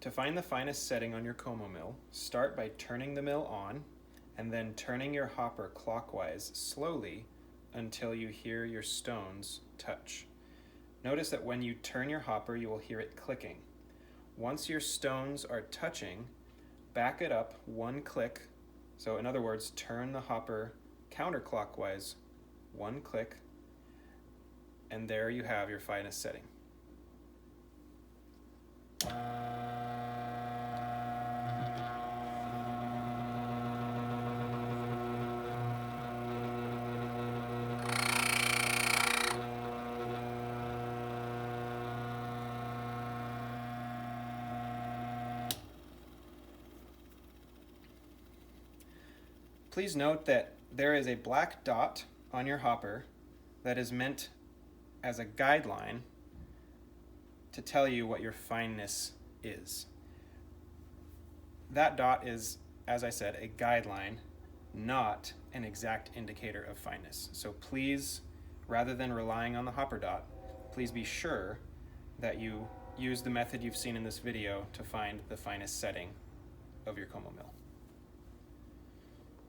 To find the finest setting on your KoMo mill, start by turning the mill on and then turning your hopper clockwise slowly until you hear your stones touch. Notice that when you turn your hopper, you will hear it clicking. Once your stones are touching, back it up one click. So in other words, turn the hopper counterclockwise one click, and there you have your finest setting. Please note that there is a black dot on your hopper that is meant as a guideline to tell you what your fineness is. That dot is, as I said, a guideline, not an exact indicator of fineness. So please, rather than relying on the hopper dot, please be sure that you use the method you've seen in this video to find the finest setting of your KoMo mill.